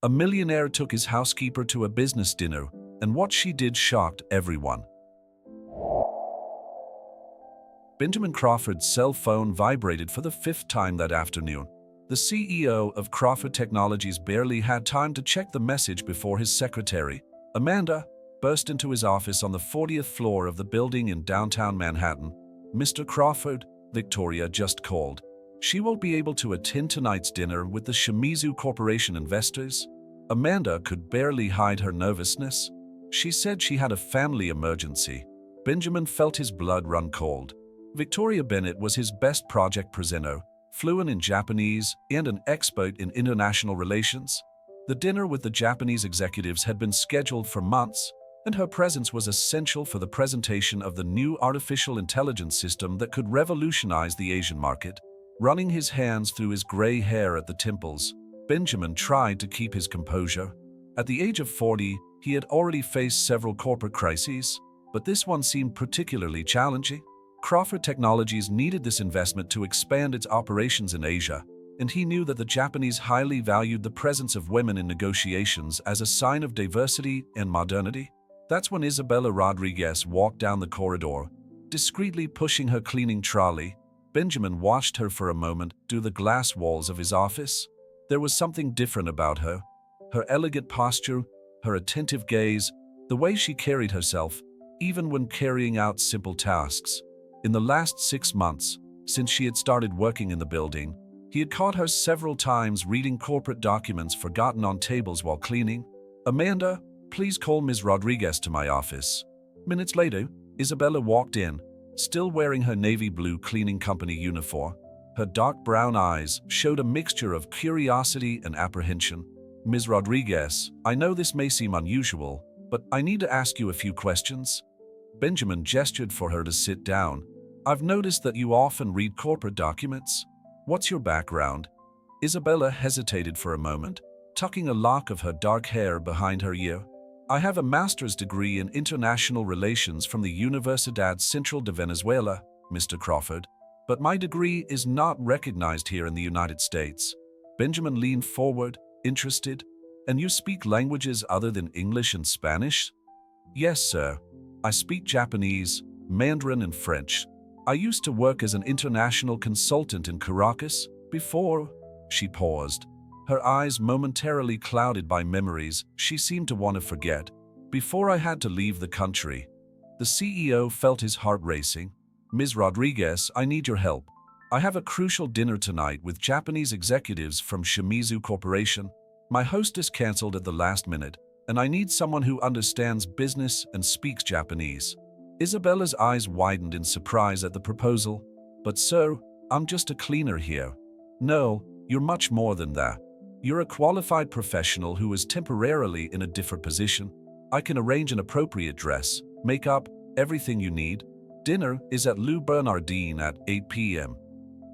A millionaire took his housekeeper to a business dinner, and what she did shocked everyone. Benjamin Crawford's cell phone vibrated for the 5th time that afternoon. The CEO of Crawford Technologies barely had time to check the message before his secretary, Amanda, burst into his office on the 40th floor of the building in downtown Manhattan. "Mr. Crawford, Victoria just called. She won't be able to attend tonight's dinner with the Shimizu Corporation investors." Amanda could barely hide her nervousness. She said she had a family emergency. Benjamin felt his blood run cold. Victoria Bennett was his best project presenter, fluent in Japanese and an expert in international relations. The dinner with the Japanese executives had been scheduled for months, and her presence was essential for the presentation of the new artificial intelligence system that could revolutionize the Asian market. Running his hands through his gray hair at the temples, Benjamin tried to keep his composure. At the age of 40, he had already faced several corporate crises, but this one seemed particularly challenging. Crawford Technologies needed this investment to expand its operations in Asia, and he knew that the Japanese highly valued the presence of women in negotiations as a sign of diversity and modernity. That's when Isabella Rodriguez walked down the corridor, discreetly pushing her cleaning trolley. Benjamin watched her for a moment through the glass walls of his office. There was something different about her. Her elegant posture, her attentive gaze, the way she carried herself, even when carrying out simple tasks. In the last 6 months, since she had started working in the building, he had caught her several times reading corporate documents forgotten on tables while cleaning. "Amanda, please call Ms. Rodriguez to my office." Minutes later, Isabella walked in, still wearing her navy blue cleaning company uniform. Her dark brown eyes showed a mixture of curiosity and apprehension. "Ms. Rodriguez, I know this may seem unusual, but I need to ask you a few questions." Benjamin gestured for her to sit down. "I've noticed that you often read corporate documents. What's your background?" Isabella hesitated for a moment, tucking a lock of her dark hair behind her ear. "I have a master's degree in international relations from the Universidad Central de Venezuela, Mr. Crawford, but my degree is not recognized here in the United States." Benjamin leaned forward, interested. "And you speak languages other than English and Spanish?" "Yes, sir. I speak Japanese, Mandarin, and French. I used to work as an international consultant in Caracas before." She paused, her eyes momentarily clouded by memories she seemed to want to forget. "Before I had to leave the country." The CEO felt his heart racing. "Ms. Rodriguez, I need your help. I have a crucial dinner tonight with Japanese executives from Shimizu Corporation. My hostess canceled at the last minute, and I need someone who understands business and speaks Japanese." Isabella's eyes widened in surprise at the proposal. "But sir, I'm just a cleaner here." "No, you're much more than that. You're a qualified professional who is temporarily in a different position. I can arrange an appropriate dress, makeup, everything you need. Dinner is at Le Bernardin at 8 p.m.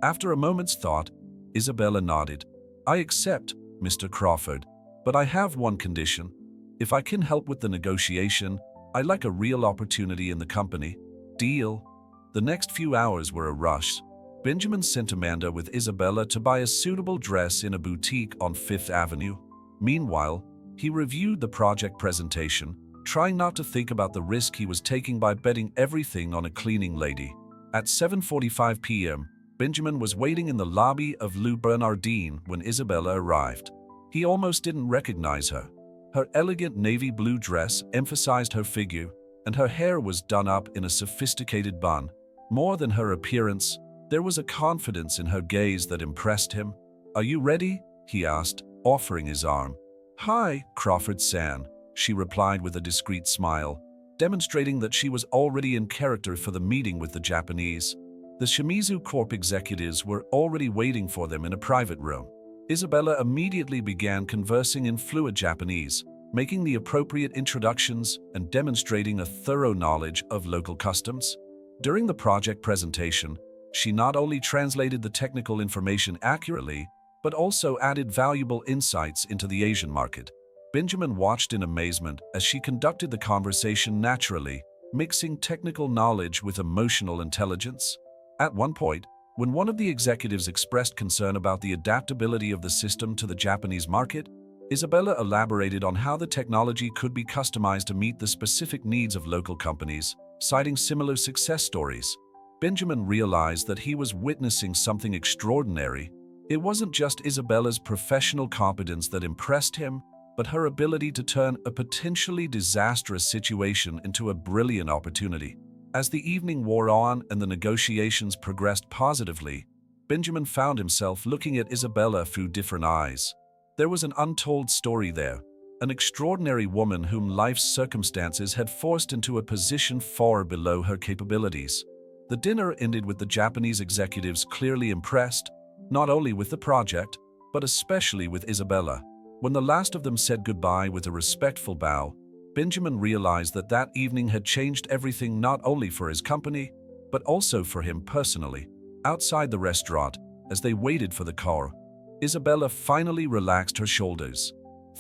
After a moment's thought, Isabella nodded. "I accept, Mr. Crawford, but I have one condition. If I can help with the negotiation, I'd like a real opportunity in the company." "Deal." The next few hours were a rush. Benjamin sent Amanda with Isabella to buy a suitable dress in a boutique on Fifth Avenue. Meanwhile, he reviewed the project presentation, trying not to think about the risk he was taking by betting everything on a cleaning lady. At 7:45 p.m., Benjamin was waiting in the lobby of Le Bernardin when Isabella arrived. He almost didn't recognize her. Her elegant navy blue dress emphasized her figure, and her hair was done up in a sophisticated bun. More than her appearance, there was a confidence in her gaze that impressed him. "Are you ready?" he asked, offering his arm. "Hi, Crawford-san," she replied with a discreet smile, demonstrating that she was already in character for the meeting with the Japanese. The Shimizu Corp executives were already waiting for them in a private room. Isabella immediately began conversing in fluent Japanese, making the appropriate introductions and demonstrating a thorough knowledge of local customs. During the project presentation, she not only translated the technical information accurately, but also added valuable insights into the Asian market. Benjamin watched in amazement as she conducted the conversation naturally, mixing technical knowledge with emotional intelligence. At one point, when one of the executives expressed concern about the adaptability of the system to the Japanese market, Isabella elaborated on how the technology could be customized to meet the specific needs of local companies, citing similar success stories. Benjamin realized that he was witnessing something extraordinary. It wasn't just Isabella's professional competence that impressed him, but her ability to turn a potentially disastrous situation into a brilliant opportunity. As the evening wore on and the negotiations progressed positively, Benjamin found himself looking at Isabella through different eyes. There was an untold story there, an extraordinary woman whom life's circumstances had forced into a position far below her capabilities. The dinner ended with the Japanese executives clearly impressed, not only with the project, but especially with Isabella. When the last of them said goodbye with a respectful bow, Benjamin realized that that evening had changed everything not only for his company, but also for him personally. Outside the restaurant, as they waited for the car, Isabella finally relaxed her shoulders.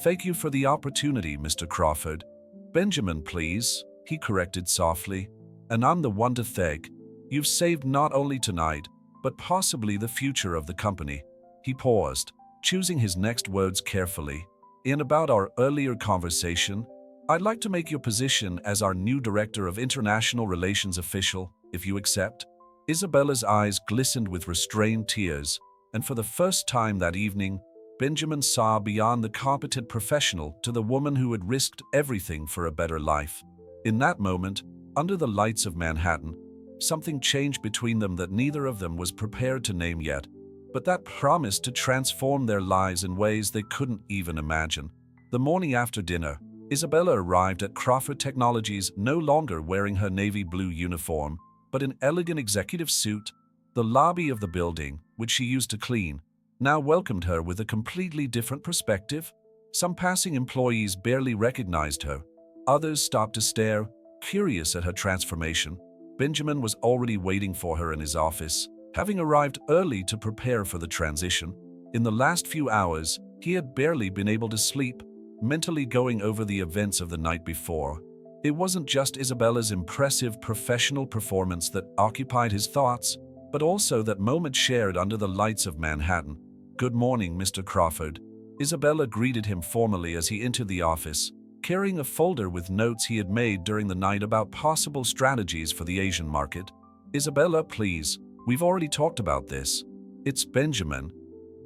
"Thank you for the opportunity, Mr. Crawford." "Benjamin, please," he corrected softly. "And I'm the one to thank. You've saved not only tonight, but possibly the future of the company." He paused, choosing his next words carefully. "In about our earlier conversation, I'd like to make your position as our new Director of International Relations official, if you accept." Isabella's eyes glistened with restrained tears, and for the first time that evening, Benjamin saw beyond the competent professional to the woman who had risked everything for a better life. In that moment, under the lights of Manhattan, something changed between them that neither of them was prepared to name yet, but that promised to transform their lives in ways they couldn't even imagine. The morning after dinner, Isabella arrived at Crawford Technologies no longer wearing her navy blue uniform, but an elegant executive suit. The lobby of the building, which she used to clean, now welcomed her with a completely different perspective. Some passing employees barely recognized her. Others stopped to stare, curious at her transformation. Benjamin was already waiting for her in his office, having arrived early to prepare for the transition. In the last few hours, he had barely been able to sleep, mentally going over the events of the night before. It wasn't just Isabella's impressive professional performance that occupied his thoughts, but also that moment shared under the lights of Manhattan. "Good morning, Mr. Crawford." Isabella greeted him formally as he entered the office, carrying a folder with notes he had made during the night about possible strategies for the Asian market. "Isabella, please, we've already talked about this." "It's Benjamin."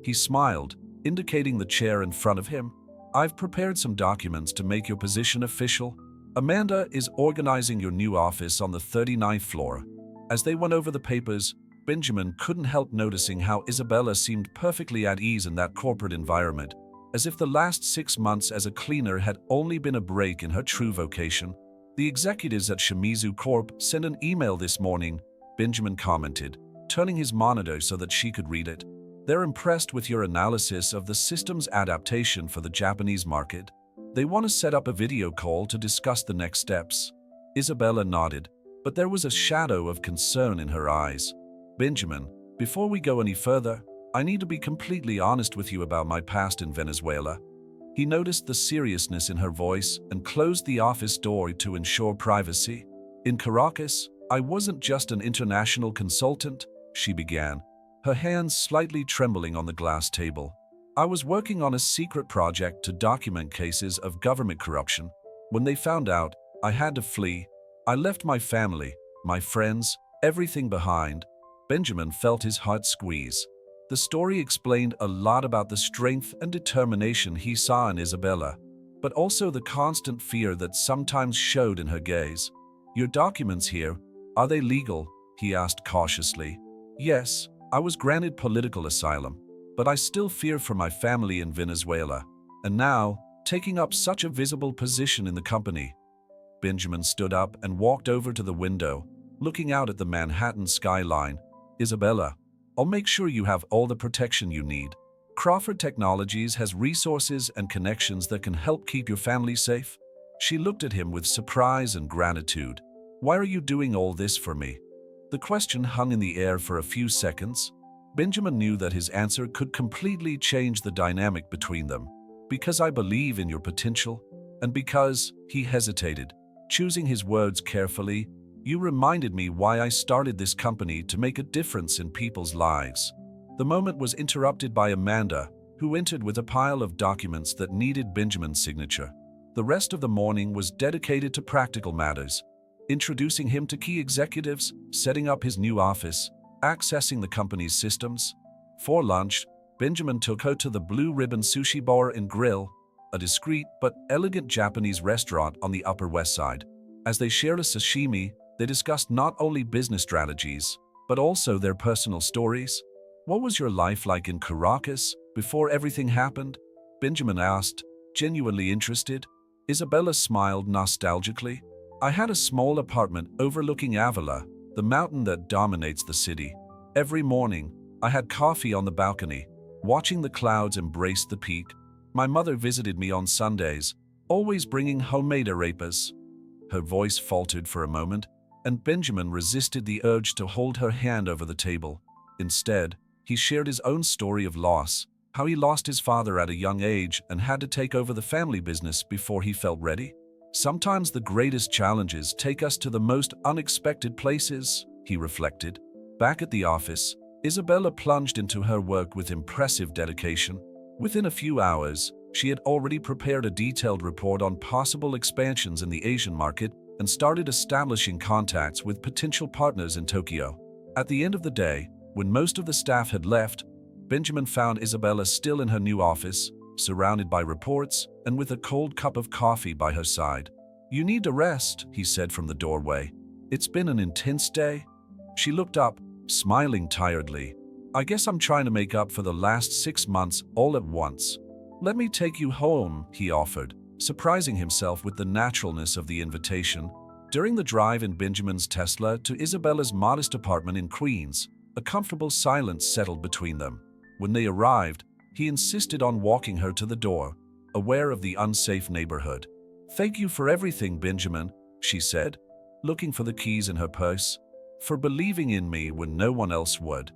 He smiled, indicating the chair in front of him. "I've prepared some documents to make your position official. Amanda is organizing your new office on the 39th floor." As they went over the papers, Benjamin couldn't help noticing how Isabella seemed perfectly at ease in that corporate environment, as if the last 6 months as a cleaner had only been a break in her true vocation. "The executives at Shimizu Corp sent an email this morning," Benjamin commented, turning his monitor so that she could read it. "They're impressed with your analysis of the system's adaptation for the Japanese market. They want to set up a video call to discuss the next steps." Isabella nodded, but there was a shadow of concern in her eyes. "Benjamin, before we go any further, I need to be completely honest with you about my past in Venezuela." He noticed the seriousness in her voice and closed the office door to ensure privacy. "In Caracas, I wasn't just an international consultant," she began, her hands slightly trembling on the glass table. "I was working on a secret project to document cases of government corruption. When they found out, I had to flee. I left my family, my friends, everything behind." Benjamin felt his heart squeeze. The story explained a lot about the strength and determination he saw in Isabella, but also the constant fear that sometimes showed in her gaze. "Your documents here, are they legal?" he asked cautiously. "Yes, I was granted political asylum, but I still fear for my family in Venezuela, and now, taking up such a visible position in the company." Benjamin stood up and walked over to the window, looking out at the Manhattan skyline. "Isabella, I'll make sure you have all the protection you need. Crawford Technologies has resources and connections that can help keep your family safe." She looked at him with surprise and gratitude. "Why are you doing all this for me?" The question hung in the air for a few seconds. Benjamin knew that his answer could completely change the dynamic between them. "Because I believe in your potential, and because," he hesitated, choosing his words carefully, "you reminded me why I started this company to make a difference in people's lives." The moment was interrupted by Amanda, who entered with a pile of documents that needed Benjamin's signature. The rest of the morning was dedicated to practical matters, introducing him to key executives, setting up his new office, accessing the company's systems. For lunch, Benjamin took her to the Blue Ribbon Sushi Bar and Grill, a discreet but elegant Japanese restaurant on the Upper West Side. As they shared a sashimi, they discussed not only business strategies, but also their personal stories. "What was your life like in Caracas before everything happened?" Benjamin asked, genuinely interested. Isabella smiled nostalgically. "I had a small apartment overlooking Avila, the mountain that dominates the city. Every morning, I had coffee on the balcony, watching the clouds embrace the peak. My mother visited me on Sundays, always bringing homemade arepas." Her voice faltered for a moment, and Benjamin resisted the urge to hold her hand over the table. Instead, he shared his own story of loss, how he lost his father at a young age and had to take over the family business before he felt ready. "Sometimes the greatest challenges take us to the most unexpected places," he reflected. Back at the office, Isabella plunged into her work with impressive dedication. Within a few hours, she had already prepared a detailed report on possible expansions in the Asian market and started establishing contacts with potential partners in Tokyo. At the end of the day, when most of the staff had left, Benjamin found Isabella still in her new office, surrounded by reports and with a cold cup of coffee by her side. "You need to rest," he said from the doorway. "It's been an intense day." She looked up, smiling tiredly. "I guess I'm trying to make up for the last 6 months all at once." "Let me take you home," he offered, surprising himself with the naturalness of the invitation. During the drive in Benjamin's Tesla to Isabella's modest apartment in Queens, a comfortable silence settled between them. When they arrived, he insisted on walking her to the door, aware of the unsafe neighborhood. "Thank you for everything, Benjamin," she said, looking for the keys in her purse. "For believing in me when no one else would."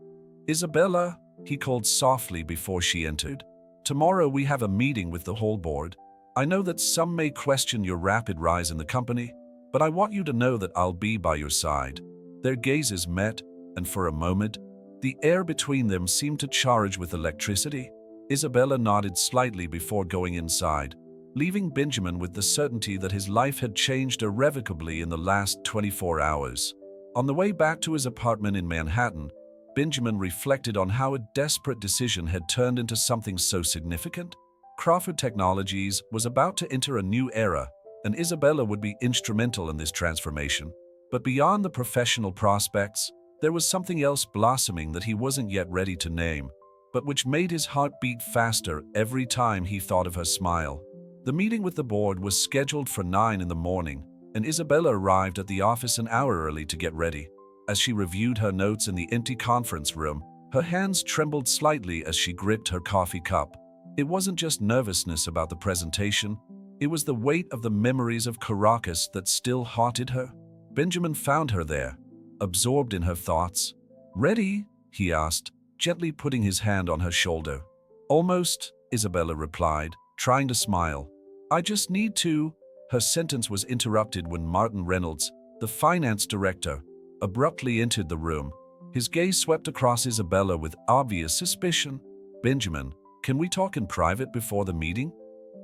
"Isabella," he called softly before she entered. "Tomorrow we have a meeting with the whole board. I know that some may question your rapid rise in the company, but I want you to know that I'll be by your side." Their gazes met, and for a moment, the air between them seemed to charge with electricity. Isabella nodded slightly before going inside, leaving Benjamin with the certainty that his life had changed irrevocably in the last 24 hours. On the way back to his apartment in Manhattan, Benjamin reflected on how a desperate decision had turned into something so significant. Crawford Technologies was about to enter a new era, and Isabella would be instrumental in this transformation. But beyond the professional prospects, there was something else blossoming that he wasn't yet ready to name, but which made his heart beat faster every time he thought of her smile. The meeting with the board was scheduled for 9 in the morning, and Isabella arrived at the office an hour early to get ready. As she reviewed her notes in the empty conference room, her hands trembled slightly as she gripped her coffee cup. It wasn't just nervousness about the presentation, it was the weight of the memories of Caracas that still haunted her. Benjamin found her there, absorbed in her thoughts. "Ready?" he asked, gently putting his hand on her shoulder. "Almost," Isabella replied, trying to smile. "I just need to—" Her sentence was interrupted when Martin Reynolds, the finance director, abruptly entered the room. His gaze swept across Isabella with obvious suspicion. "Benjamin, can we talk in private before the meeting?"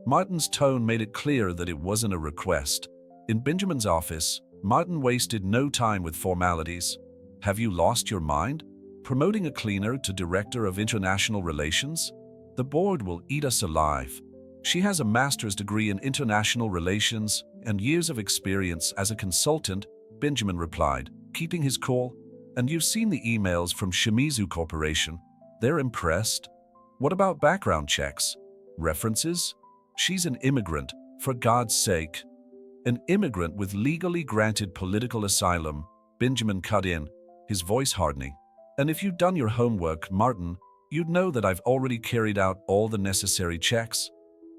Martin's tone made it clear that it wasn't a request. In Benjamin's office, Martin wasted no time with formalities. "Have you lost your mind? Promoting a cleaner to Director of International Relations? The board will eat us alive." "She has a master's degree in international relations and years of experience as a consultant," Benjamin replied, keeping his cool. "And you've seen the emails from Shimizu Corporation. They're impressed. What about background checks? References? She's an immigrant, for God's sake." "An immigrant with legally granted political asylum," Benjamin cut in, his voice hardening. "And if you'd done your homework, Martin, you'd know that I've already carried out all the necessary checks."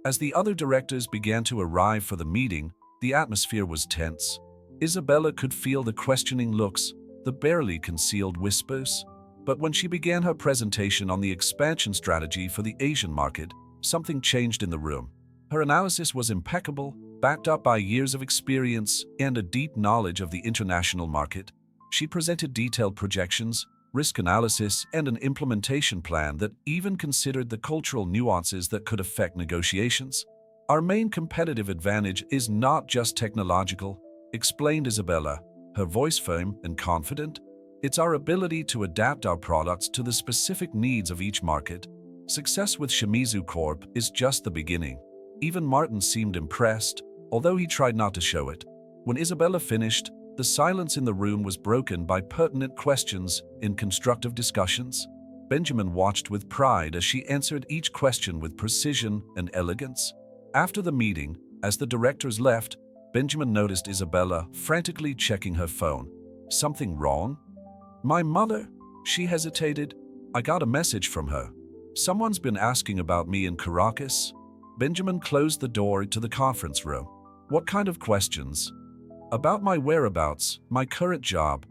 As the other directors began to arrive for the meeting, the atmosphere was tense. Isabella could feel the questioning looks, the barely concealed whispers. But when she began her presentation on the expansion strategy for the Asian market, something changed in the room. Her analysis was impeccable, backed up by years of experience and a deep knowledge of the international market. She presented detailed projections, risk analysis, and an implementation plan that even considered the cultural nuances that could affect negotiations. Our main competitive advantage is not just technological, explained Isabella, her voice firm and confident. It's our ability to adapt our products to the specific needs of each market. Success with Shimizu Corp is just the beginning. Even Martin seemed impressed, although he tried not to show it. When Isabella finished, the silence in the room was broken by pertinent questions in constructive discussions. Benjamin watched with pride as she answered each question with precision and elegance. After the meeting, as the directors left, Benjamin noticed Isabella frantically checking her phone. Something wrong? My mother? She hesitated. I got a message from her. Someone's been asking about me in Caracas. Benjamin closed the door to the conference room. What kind of questions? About my whereabouts, my current job.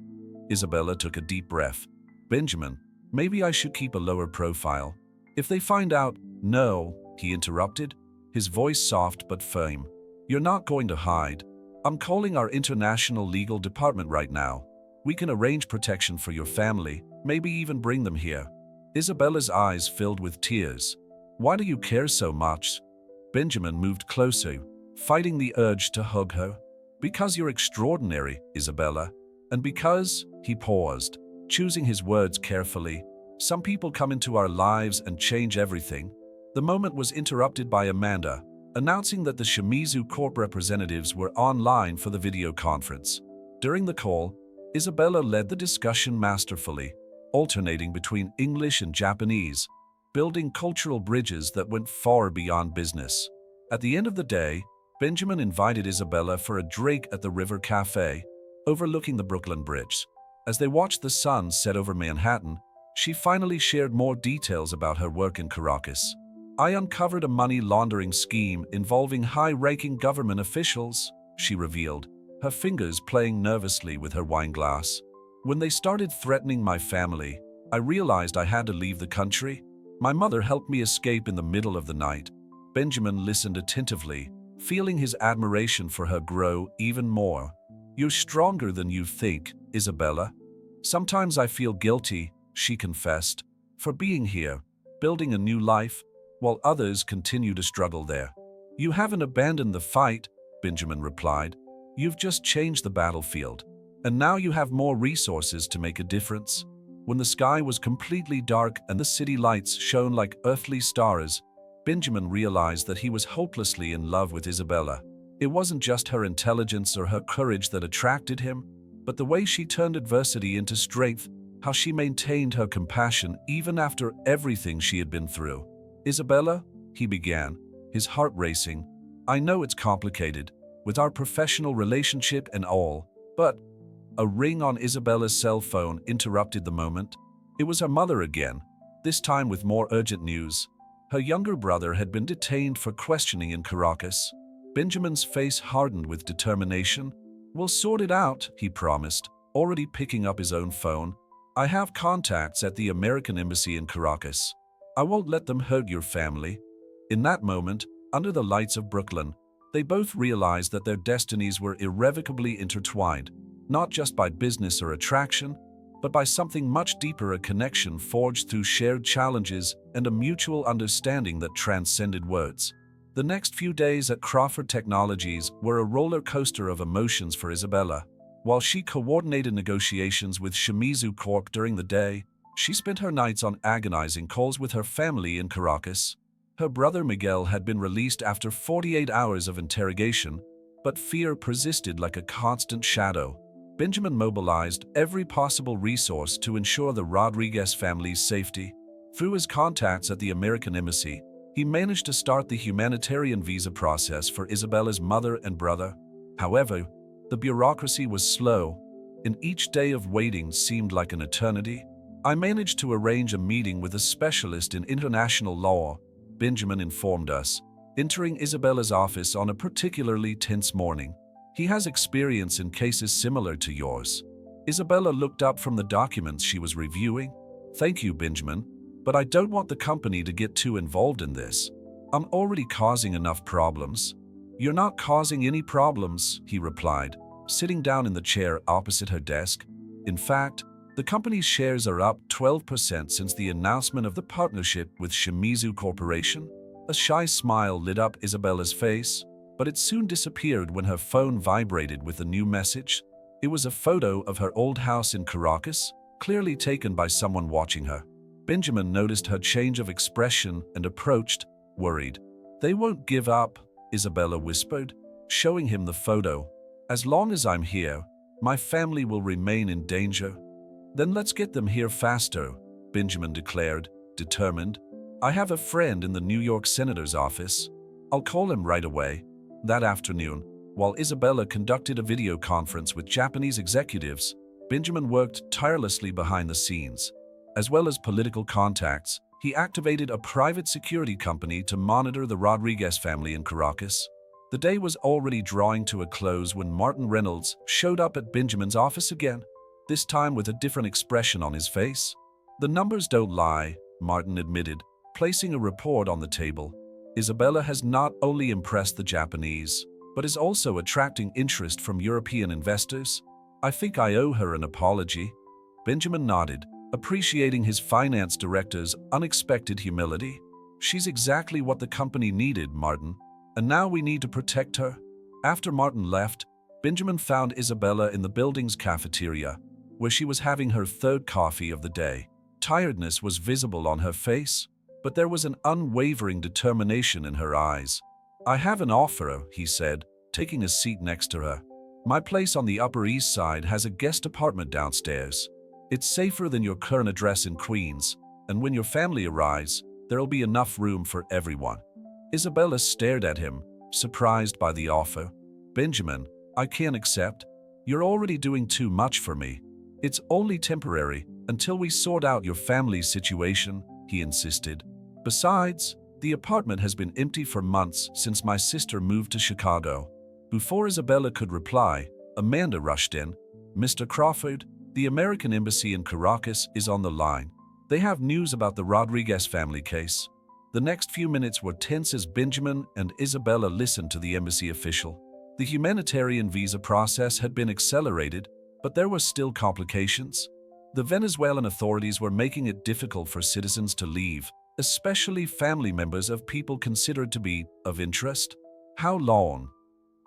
Isabella took a deep breath. Benjamin, maybe I should keep a lower profile. If they find out, no, he interrupted, his voice soft but firm. You're not going to hide. I'm calling our international legal department right now. We can arrange protection for your family, maybe even bring them here. Isabella's eyes filled with tears. Why do you care so much? Benjamin moved closer, fighting the urge to hug her. Because you're extraordinary, Isabella. And because, he paused, choosing his words carefully. Some people come into our lives and change everything. The moment was interrupted by Amanda, announcing that the Shimizu Corp representatives were online for the video conference. During the call, Isabella led the discussion masterfully, alternating between English and Japanese, building cultural bridges that went far beyond business. At the end of the day, Benjamin invited Isabella for a drink at the River Cafe, overlooking the Brooklyn Bridge. As they watched the sun set over Manhattan, she finally shared more details about her work in Caracas. I uncovered a money laundering scheme involving high-ranking government officials, she revealed, her fingers playing nervously with her wine glass. When they started threatening my family, I realized I had to leave the country. My mother helped me escape in the middle of the night. Benjamin listened attentively, feeling his admiration for her grow even more. You're stronger than you think, Isabella. Sometimes I feel guilty, she confessed, for being here, building a new life, while others continue to struggle there. You haven't abandoned the fight, Benjamin replied. You've just changed the battlefield, and now you have more resources to make a difference. When the sky was completely dark and the city lights shone like earthly stars, Benjamin realized that he was hopelessly in love with Isabella. It wasn't just her intelligence or her courage that attracted him, but the way she turned adversity into strength, how she maintained her compassion even after everything she had been through. Isabella, he began, his heart racing. I know it's complicated, with our professional relationship and all, but a ring on Isabella's cell phone interrupted the moment. It was her mother again, this time with more urgent news. Her younger brother had been detained for questioning in Caracas. Benjamin's face hardened with determination. We'll sort it out, he promised, already picking up his own phone. I have contacts at the American Embassy in Caracas. I won't let them hurt your family. In that moment, under the lights of Brooklyn, they both realized that their destinies were irrevocably intertwined, not just by business or attraction, but by something much deeper, a connection forged through shared challenges and a mutual understanding that transcended words. The next few days at Crawford Technologies were a roller coaster of emotions for Isabella. While she coordinated negotiations with Shimizu Corp during the day, she spent her nights on agonizing calls with her family in Caracas. Her brother Miguel had been released after 48 hours of interrogation, but fear persisted like a constant shadow. Benjamin mobilized every possible resource to ensure the Rodriguez family's safety. Through his contacts at the American Embassy, he managed to start the humanitarian visa process for Isabella's mother and brother. However, the bureaucracy was slow, and each day of waiting seemed like an eternity. I managed to arrange a meeting with a specialist in international law, Benjamin informed us, entering Isabella's office on a particularly tense morning. He has experience in cases similar to yours. Isabella looked up from the documents she was reviewing. Thank you, Benjamin, but I don't want the company to get too involved in this. I'm already causing enough problems. You're not causing any problems, he replied, sitting down in the chair opposite her desk. In fact, The company's shares are up 12% since the announcement of the partnership with Shimizu Corporation. A shy smile lit up Isabella's face, but it soon disappeared when her phone vibrated with a new message. It was a photo of her old house in Caracas, clearly taken by someone watching her. Benjamin noticed her change of expression and approached, worried. "They won't give up," Isabella whispered, showing him the photo. "As long as I'm here, my family will remain in danger." "Then let's get them here faster," Benjamin declared, determined. "I have a friend in the New York senator's office. I'll call him right away." That afternoon, while Isabella conducted a video conference with Japanese executives, Benjamin worked tirelessly behind the scenes. As well as political contacts, he activated a private security company to monitor the Rodriguez family in Caracas. The day was already drawing to a close when Martin Reynolds showed up at Benjamin's office again, this time with a different expression on his face. "The numbers don't lie," Martin admitted, placing a report on the table. "Isabella has not only impressed the Japanese, but is also attracting interest from European investors. I think I owe her an apology." Benjamin nodded, appreciating his finance director's unexpected humility. "She's exactly what the company needed, Martin, and now we need to protect her." After Martin left, Benjamin found Isabella in the building's cafeteria, where she was having her third coffee of the day. Tiredness was visible on her face, but there was an unwavering determination in her eyes. "I have an offer," he said, taking a seat next to her. "My place on the Upper East Side has a guest apartment downstairs. It's safer than your current address in Queens, and when your family arrives, there'll be enough room for everyone." Isabella stared at him, surprised by the offer. "Benjamin, I can't accept. You're already doing too much for me. It's only temporary, until we sort out your family's situation," he insisted. "Besides, the apartment has been empty for months since my sister moved to Chicago." Before Isabella could reply, Amanda rushed in. "Mr. Crawford, the American embassy in Caracas is on the line. They have news about the Rodriguez family case." The next few minutes were tense as Benjamin and Isabella listened to the embassy official. The humanitarian visa process had been accelerated, but there were still complications. The Venezuelan authorities were making it difficult for citizens to leave, especially family members of people considered to be of interest. "How long?"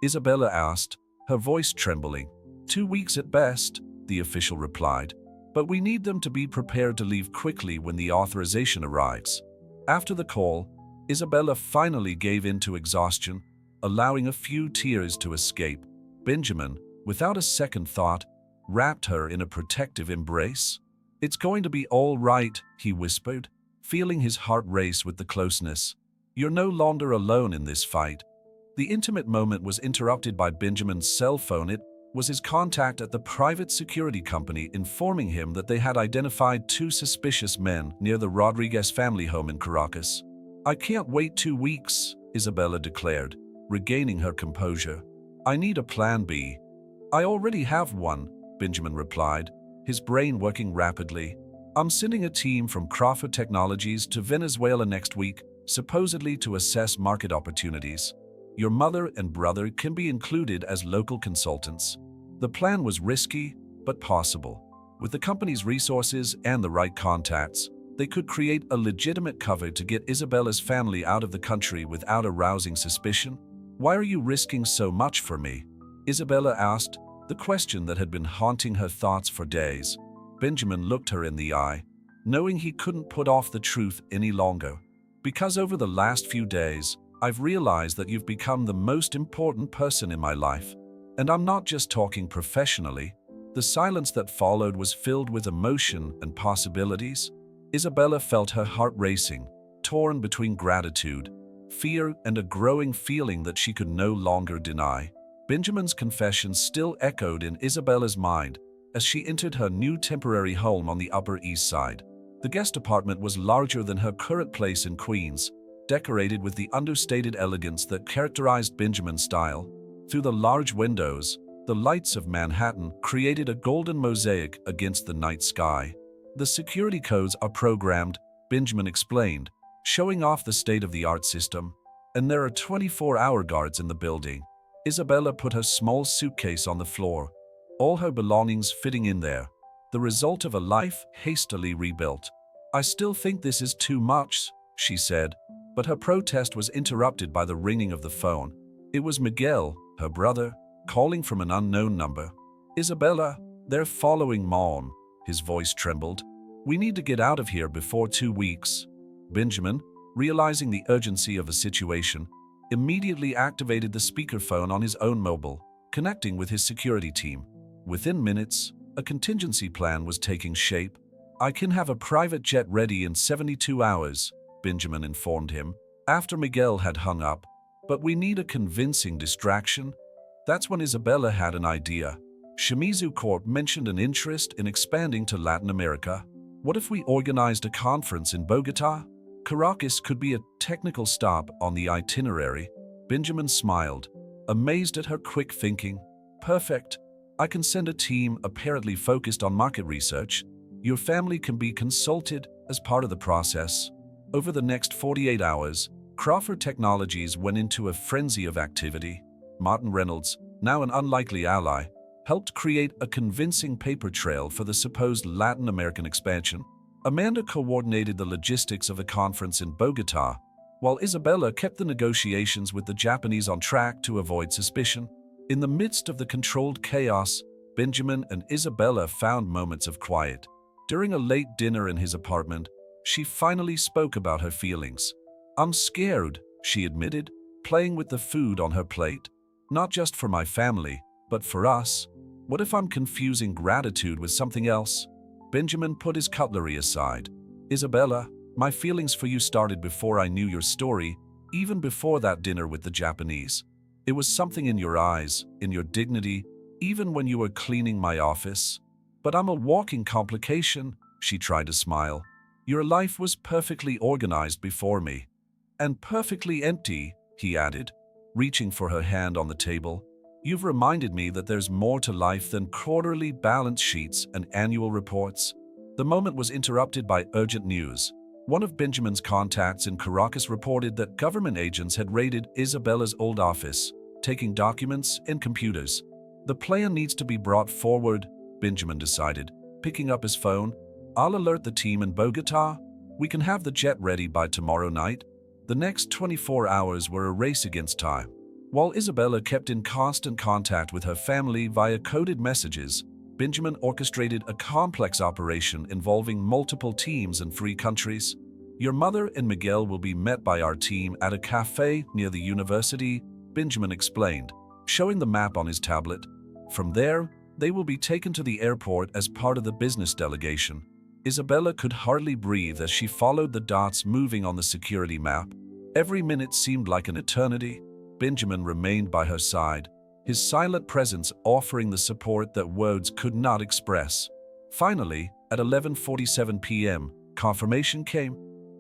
Isabella asked, her voice trembling. 2 weeks at best," the official replied. "But we need them to be prepared to leave quickly when the authorization arrives." After the call, Isabella finally gave in to exhaustion, allowing a few tears to escape. Benjamin, without a second thought, wrapped her in a protective embrace. "It's going to be all right," he whispered, feeling his heart race with the closeness. "You're no longer alone in this fight." The intimate moment was interrupted by Benjamin's cell phone. It was his contact at the private security company informing him that they had identified 2 suspicious men near the Rodriguez family home in Caracas. "I can't wait 2 weeks," Isabella declared, regaining her composure. "I need a plan B." "I already have one," Benjamin replied, his brain working rapidly. "I'm sending a team from Crawford Technologies to Venezuela next week, supposedly to assess market opportunities. Your mother and brother can be included as local consultants." The plan was risky, but possible. With the company's resources and the right contacts, they could create a legitimate cover to get Isabella's family out of the country without arousing suspicion. "Why are you risking so much for me?" Isabella asked, the question that had been haunting her thoughts for days. Benjamin looked her in the eye, knowing he couldn't put off the truth any longer. "Because over the last few days, I've realized that you've become the most important person in my life. And I'm not just talking professionally." The silence that followed was filled with emotion and possibilities. Isabella felt her heart racing, torn between gratitude, fear, and a growing feeling that she could no longer deny. Benjamin's confession still echoed in Isabella's mind as she entered her new temporary home on the Upper East Side. The guest apartment was larger than her current place in Queens, decorated with the understated elegance that characterized Benjamin's style. Through the large windows, the lights of Manhattan created a golden mosaic against the night sky. "The security codes are programmed," Benjamin explained, showing off the state-of-the-art system. "And there are 24-hour guards in the building." Isabella put her small suitcase on the floor, all her belongings fitting in there. the result of a life hastily rebuilt. "I still think this is too much," she said, but her protest was interrupted by the ringing of the phone. It was Miguel, her brother, calling from an unknown number. "Isabella, they're following Mom." His voice trembled. "We need to get out of here before 2 weeks." Benjamin, realizing the urgency of the situation, immediately activated the speakerphone on his own mobile, connecting with his security team. Within minutes, a contingency plan was taking shape. "I can have a private jet ready in 72 hours, Benjamin informed him, after Miguel had hung up. "But we need a convincing distraction." That's when Isabella had an idea. Shimizu Corp mentioned an interest in expanding to Latin America. "What if we organized a conference in Bogota? Caracas could be a technical stop on the itinerary." Benjamin smiled, amazed at her quick thinking. "Perfect. I can send a team apparently focused on market research. Your family can be consulted as part of the process." Over the next 48 hours, Crawford Technologies went into a frenzy of activity. Martin Reynolds, now an unlikely ally, helped create a convincing paper trail for the supposed Latin American expansion. Amanda coordinated the logistics of the conference in Bogota, while Isabella kept the negotiations with the Japanese on track to avoid suspicion. In the midst of the controlled chaos, Benjamin and Isabella found moments of quiet. During a late dinner in his apartment, she finally spoke about her feelings. "I'm scared," she admitted, playing with the food on her plate. "Not just for my family, but for us. What if I'm confusing gratitude with something else?" Benjamin put his cutlery aside. "Isabella, my feelings for you started before I knew your story, even before that dinner with the Japanese. It was something in your eyes, in your dignity, even when you were cleaning my office. But I'm a walking complication," she tried to smile. "Your life was perfectly organized before me." "And perfectly empty," he added, reaching for her hand on the table. "You've reminded me that there's more to life than quarterly balance sheets and annual reports." The moment was interrupted by urgent news. One of Benjamin's contacts in Caracas reported that government agents had raided Isabella's old office, taking documents and computers. "The plan needs to be brought forward," Benjamin decided, picking up his phone. "I'll alert the team in Bogota. We can have the jet ready by tomorrow night." The next 24 hours were a race against time. While Isabella kept in constant contact with her family via coded messages, Benjamin orchestrated a complex operation involving multiple teams in 3 countries. "Your mother and Miguel will be met by our team at a cafe near the university," Benjamin explained, showing the map on his tablet. "From there, they will be taken to the airport as part of the business delegation." Isabella could hardly breathe as she followed the dots moving on the security map. Every minute seemed like an eternity. Benjamin remained by her side, his silent presence offering the support that words could not express. Finally, at 11:47 p.m., confirmation came.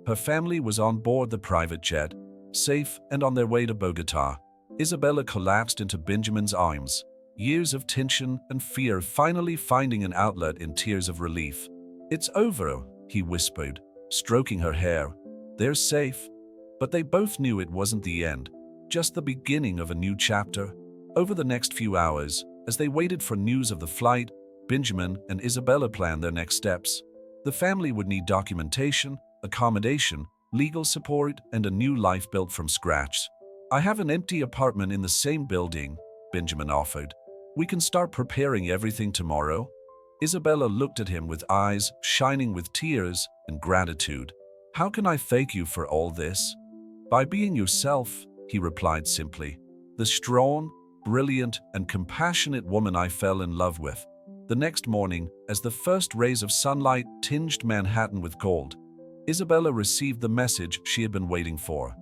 Her family was on board the private jet, safe and on their way to Bogota. Isabella collapsed into Benjamin's arms, years of tension and fear finally finding an outlet in tears of relief. "It's over," he whispered, stroking her hair. "They're safe." But they both knew it wasn't the end, just the beginning of a new chapter. Over the next few hours, as they waited for news of the flight, Benjamin and Isabella planned their next steps. The family would need documentation, accommodation, legal support, and a new life built from scratch. "I have an empty apartment in the same building," Benjamin offered. "We can start preparing everything tomorrow." Isabella looked at him with eyes shining with tears and gratitude. "How can I thank you for all this?" "By being yourself," he replied simply. "The strong, brilliant, and compassionate woman I fell in love with." The next morning, as the first rays of sunlight tinged Manhattan with gold, Isabella received the message she had been waiting for.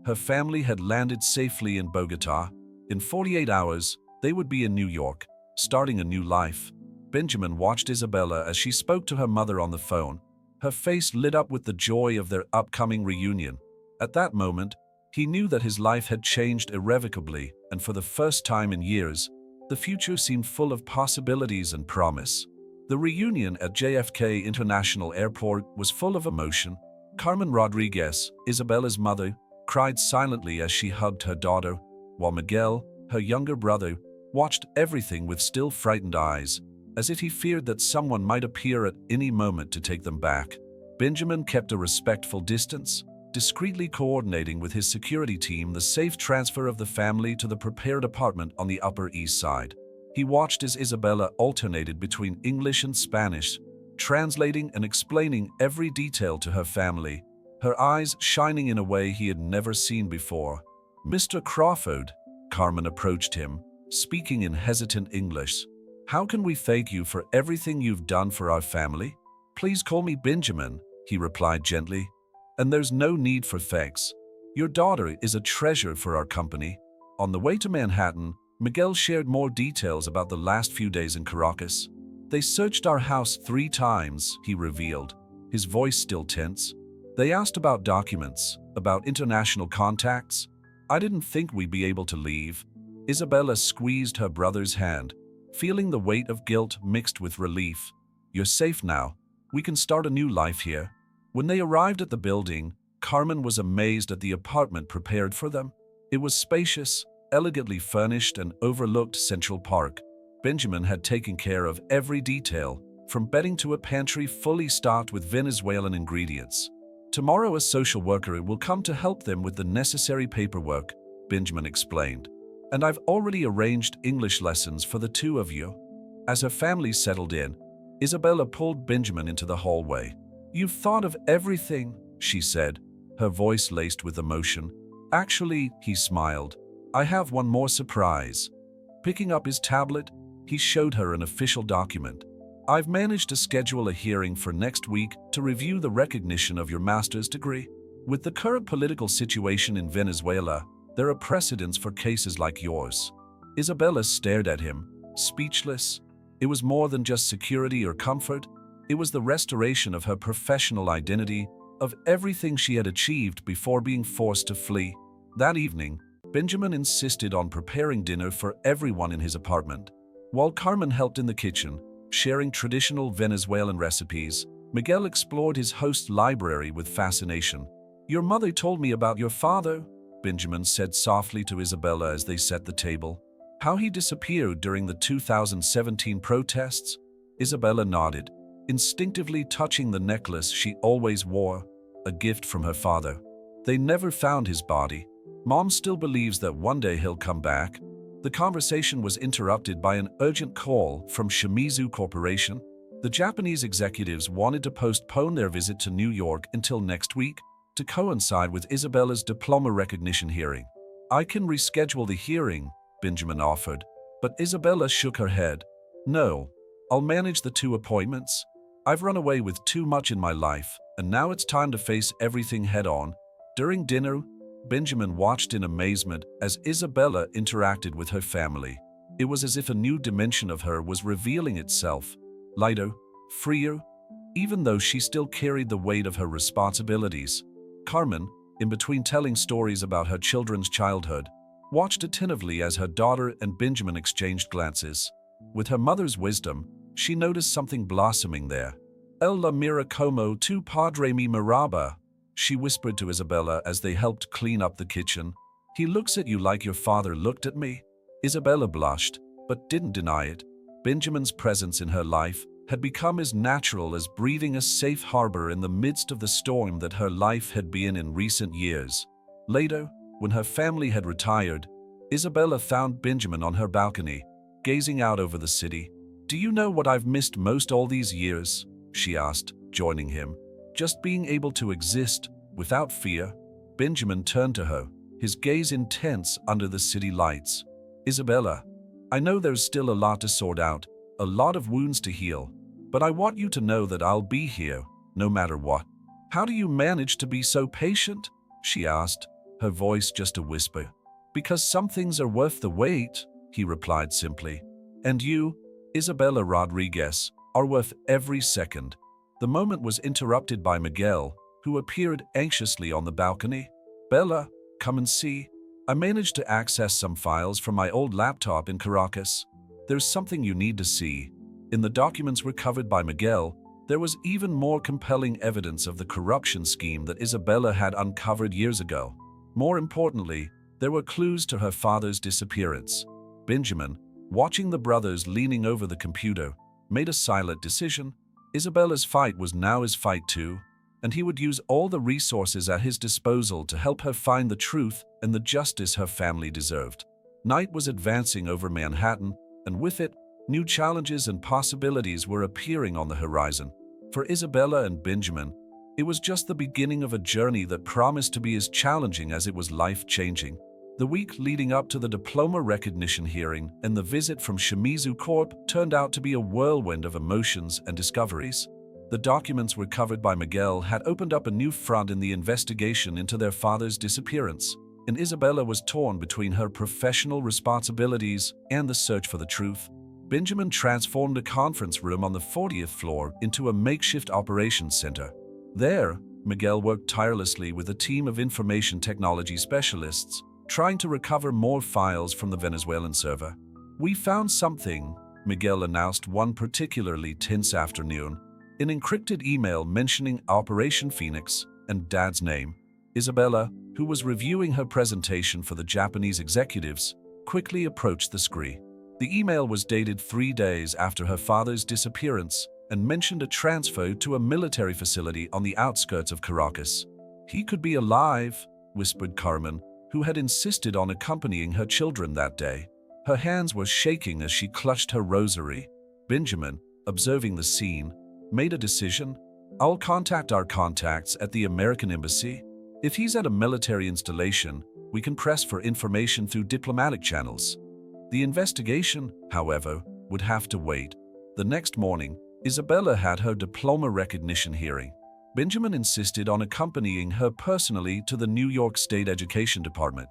Her family had landed safely in Bogota. In 48 hours, they would be in New York, starting a new life. Benjamin watched Isabella as she spoke to her mother on the phone. Her face lit up with the joy of their upcoming reunion. At that moment, he knew that his life had changed irrevocably, and for the first time in years, the future seemed full of possibilities and promise. The reunion at JFK International Airport was full of emotion. Carmen Rodriguez, Isabella's mother, cried silently as she hugged her daughter, while Miguel, her younger brother, watched everything with still frightened eyes. as if he feared that someone might appear at any moment to take them back. Benjamin kept a respectful distance, discreetly coordinating with his security team the safe transfer of the family to the prepared apartment on the Upper East Side. He watched as Isabella alternated between English and Spanish, translating and explaining every detail to her family, her eyes shining in a way he had never seen before. "Mr. Crawford," Carmen approached him, speaking in hesitant English. "How can we thank you for everything you've done for our family?" "Please call me Benjamin," he replied gently. "And there's no need for thanks. Your daughter is a treasure for our company." On the way to Manhattan, Miguel shared more details about the last few days in Caracas. "They searched our house 3 times, he revealed, his voice still tense. "They asked about documents, about international contacts. I didn't think we'd be able to leave." Isabella squeezed her brother's hand, feeling the weight of guilt mixed with relief. "You're safe now. We can start a new life here." When they arrived at the building, Carmen was amazed at the apartment prepared for them. It was spacious, elegantly furnished, and overlooked Central Park. Benjamin had taken care of every detail, from bedding to a pantry fully stocked with Venezuelan ingredients. "Tomorrow a social worker will come to help them with the necessary paperwork," Benjamin explained. "And I've already arranged English lessons for the 2 of you." As her family settled in, Isabella pulled Benjamin into the hallway. "You've thought of everything," she said, her voice laced with emotion. "Actually," he smiled, "I have one more surprise." Picking up his tablet, he showed her an official document. "I've managed to schedule a hearing for next week to review the recognition of your master's degree. With the current political situation in Venezuela, there are precedents for cases like yours." Isabella stared at him, speechless. It was more than just security or comfort. It was the restoration of her professional identity, of everything she had achieved before being forced to flee. That evening, Benjamin insisted on preparing dinner for everyone in his apartment. While Carmen helped in the kitchen, sharing traditional Venezuelan recipes, Miguel explored his host's library with fascination. "Your mother told me about your father," Benjamin said softly to Isabella as they set the table. "How he disappeared during the 2017 protests?" Isabella nodded, instinctively touching the necklace she always wore, a gift from her father. "They never found his body. Mom still believes that one day he'll come back." The conversation was interrupted by an urgent call from Shimizu Corporation. The Japanese executives wanted to postpone their visit to New York until next week, to coincide with Isabella's diploma recognition hearing. "I can reschedule the hearing," Benjamin offered, but Isabella shook her head. "No, I'll manage the 2 appointments. I've run away with too much in my life, and now it's time to face everything head-on." During dinner, Benjamin watched in amazement as Isabella interacted with her family. It was as if a new dimension of her was revealing itself, lighter, freer, even though she still carried the weight of her responsibilities. Carmen, in between telling stories about her children's childhood, watched attentively as her daughter and Benjamin exchanged glances. With her mother's wisdom, she noticed something blossoming there. "El la mira como tu padre me miraba," she whispered to Isabella as they helped clean up the kitchen. "He looks at you like your father looked at me." Isabella blushed, but didn't deny it. Benjamin's presence in her life had become as natural as breathing a safe harbor in the midst of the storm that her life had been in recent years. Later, when her family had retired, Isabella found Benjamin on her balcony, gazing out over the city. "Do you know what I've missed most all these years?" she asked, joining him. "Just being able to exist, without fear." Benjamin turned to her, his gaze intense under the city lights. "Isabella, I know there's still a lot to sort out, a lot of wounds to heal, but I want you to know that I'll be here, no matter what." "How do you manage to be so patient?" she asked, her voice just a whisper. "Because some things are worth the wait," he replied simply. "And you, Isabella Rodriguez, are worth every second." The moment was interrupted by Miguel, who appeared anxiously on the balcony. "Bella, come and see. I managed to access some files from my old laptop in Caracas. There's something you need to see." In the documents recovered by Miguel, there was even more compelling evidence of the corruption scheme that Isabella had uncovered years ago. More importantly, there were clues to her father's disappearance. Benjamin, watching the brothers leaning over the computer, made a silent decision. Isabella's fight was now his fight too, and he would use all the resources at his disposal to help her find the truth and the justice her family deserved. Night was advancing over Manhattan, and with it, new challenges and possibilities were appearing on the horizon. For Isabella and Benjamin, it was just the beginning of a journey that promised to be as challenging as it was life-changing. The week leading up to the diploma recognition hearing and the visit from Shimizu Corp turned out to be a whirlwind of emotions and discoveries. The documents recovered by Miguel had opened up a new front in the investigation into their father's disappearance, and Isabella was torn between her professional responsibilities and the search for the truth. Benjamin transformed a conference room on the 40th floor into a makeshift operations center. There, Miguel worked tirelessly with a team of information technology specialists, trying to recover more files from the Venezuelan server. "We found something," Miguel announced one particularly tense afternoon, an encrypted email mentioning Operation Phoenix and Dad's name. Isabella, who was reviewing her presentation for the Japanese executives, quickly approached the screen. The email was dated 3 days after her father's disappearance and mentioned a transfer to a military facility on the outskirts of Caracas. "He could be alive," whispered Carmen, who had insisted on accompanying her children that day. Her hands were shaking as she clutched her rosary. Benjamin, observing the scene, made a decision. "I'll contact our contacts at the American Embassy. If he's at a military installation, we can press for information through diplomatic channels." The investigation, however, would have to wait. The next morning, Isabella had her diploma recognition hearing. Benjamin insisted on accompanying her personally to the New York State Education Department.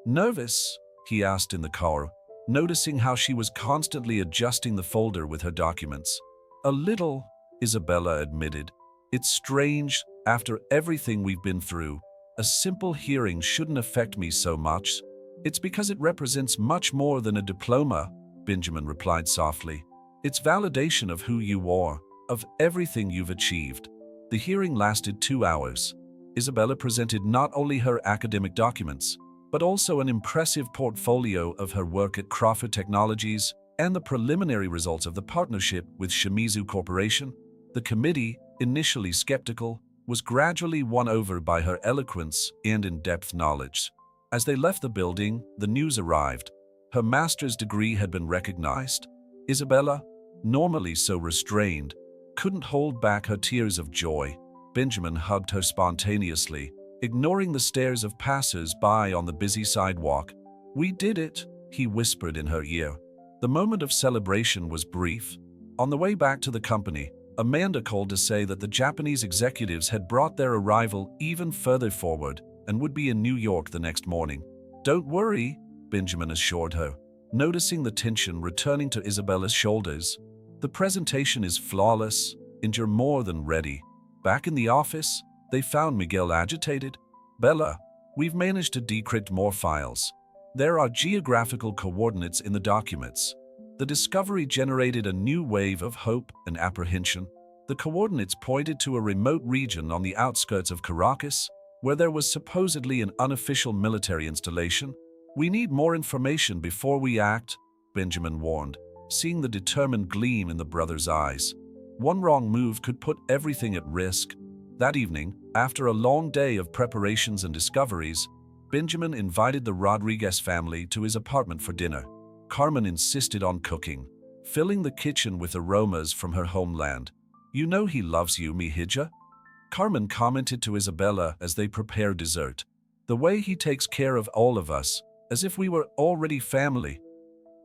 "Nervous?" he asked in the car, noticing how she was constantly adjusting the folder with her documents. "A little," Isabella admitted. "It's strange, after everything we've been through. A simple hearing shouldn't affect me so much." "It's because it represents much more than a diploma," Benjamin replied softly. "It's validation of who you are, of everything you've achieved." The hearing lasted 2 hours. Isabella presented not only her academic documents, but also an impressive portfolio of her work at Crawford Technologies and the preliminary results of the partnership with Shimizu Corporation. The committee, initially skeptical, was gradually won over by her eloquence and in-depth knowledge. As they left the building, the news arrived. Her master's degree had been recognized. Isabella, normally so restrained, couldn't hold back her tears of joy. Benjamin hugged her spontaneously, ignoring the stares of passers-by on the busy sidewalk. "We did it," he whispered in her ear. The moment of celebration was brief. On the way back to the company, Amanda called to say that the Japanese executives had brought their arrival even further forward and would be in New York the next morning. "Don't worry," Benjamin assured her, noticing the tension returning to Isabella's shoulders. "The presentation is flawless, and you're more than ready." Back in the office, they found Miguel agitated. "Bella, we've managed to decrypt more files. There are geographical coordinates in the documents." The discovery generated a new wave of hope and apprehension. The coordinates pointed to a remote region on the outskirts of Caracas, where there was supposedly an unofficial military installation. "We need more information before we act," Benjamin warned, seeing the determined gleam in the brother's eyes. One wrong move could put everything at risk. That evening, after a long day of preparations and discoveries, Benjamin invited the Rodriguez family to his apartment for dinner. Carmen insisted on cooking, filling the kitchen with aromas from her homeland. "You know he loves you, mi hija," Carmen commented to Isabella as they prepared dessert. "The way he takes care of all of us, as if we were already family."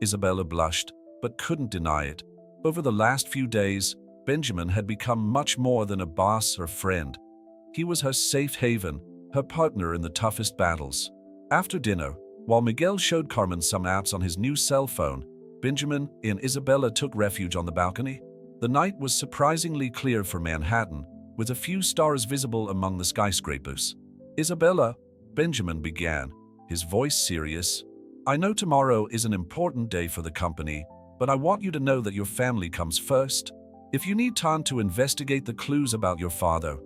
Isabella blushed, but couldn't deny it. Over the last few days, Benjamin had become much more than a boss or friend. He was her safe haven, her partner in the toughest battles. After dinner, while Miguel showed Carmen some apps on his new cell phone, Benjamin and Isabella took refuge on the balcony. The night was surprisingly clear for Manhattan, with a few stars visible among the skyscrapers. "Isabella," Benjamin began, his voice serious, "I know tomorrow is an important day for the company, but I want you to know that your family comes first. If you need time to investigate the clues about your father—"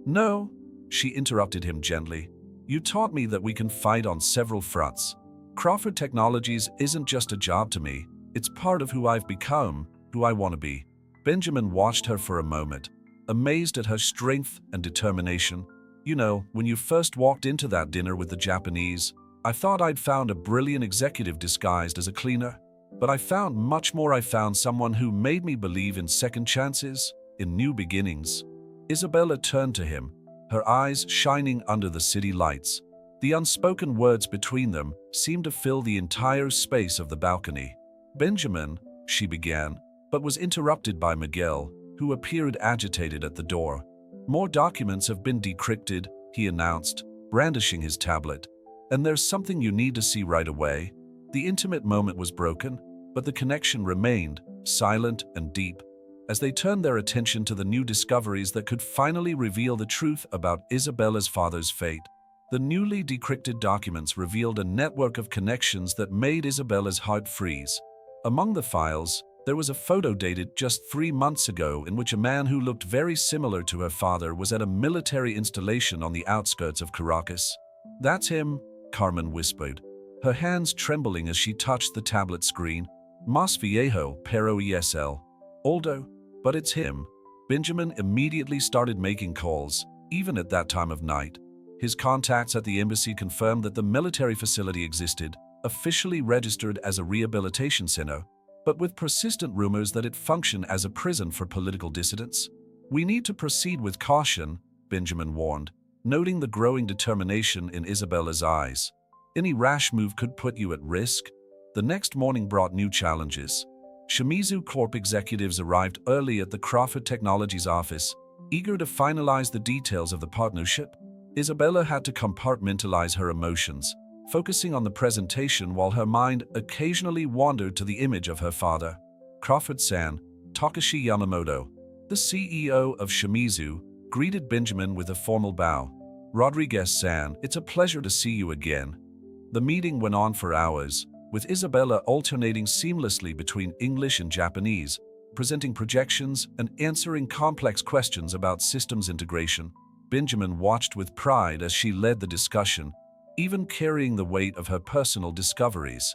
"No," she interrupted him gently. "You taught me that we can fight on several fronts. Crawford Technologies isn't just a job to me, it's part of who I've become, who I want to be." Benjamin watched her for a moment, amazed at her strength and determination. You know, when you first walked into that dinner with the Japanese, I thought I'd found a brilliant executive disguised as a cleaner. But I found much more. I found someone who made me believe in second chances, in new beginnings. Isabella turned to him, her eyes shining under the city lights. The unspoken words between them seemed to fill the entire space of the balcony. Benjamin, she began, but was interrupted by Miguel, who appeared agitated at the door. More documents have been decrypted, he announced, brandishing his tablet. And there's something you need to see right away. The intimate moment was broken, but the connection remained, silent and deep, as they turned their attention to the new discoveries that could finally reveal the truth about Isabella's father's fate. The newly decrypted documents revealed a network of connections that made Isabella's heart freeze. Among the files, there was a photo dated just 3 months ago in which a man who looked very similar to her father was at a military installation on the outskirts of Caracas. "That's him," Carmen whispered, her hands trembling as she touched the tablet screen. "Mas viejo, pero esl. Oldo, but it's him." Benjamin immediately started making calls, even at that time of night. His contacts at the embassy confirmed that the military facility existed, officially registered as a rehabilitation center, but with persistent rumors that it functioned as a prison for political dissidents. "We need to proceed with caution," Benjamin warned, noting the growing determination in Isabella's eyes. "Any rash move could put you at risk." The next morning brought new challenges. Shimizu Corp executives arrived early at the Crawford Technologies office, eager to finalize the details of the partnership. Isabella had to compartmentalize her emotions, focusing on the presentation while her mind occasionally wandered to the image of her father. "Crawford-san," Takashi Yamamoto, the CEO of Shimizu, greeted Benjamin with a formal bow. "Rodriguez-san, it's a pleasure to see you again." The meeting went on for hours, with Isabella alternating seamlessly between English and Japanese, presenting projections and answering complex questions about systems integration. Benjamin watched with pride as she led the discussion, even carrying the weight of her personal discoveries.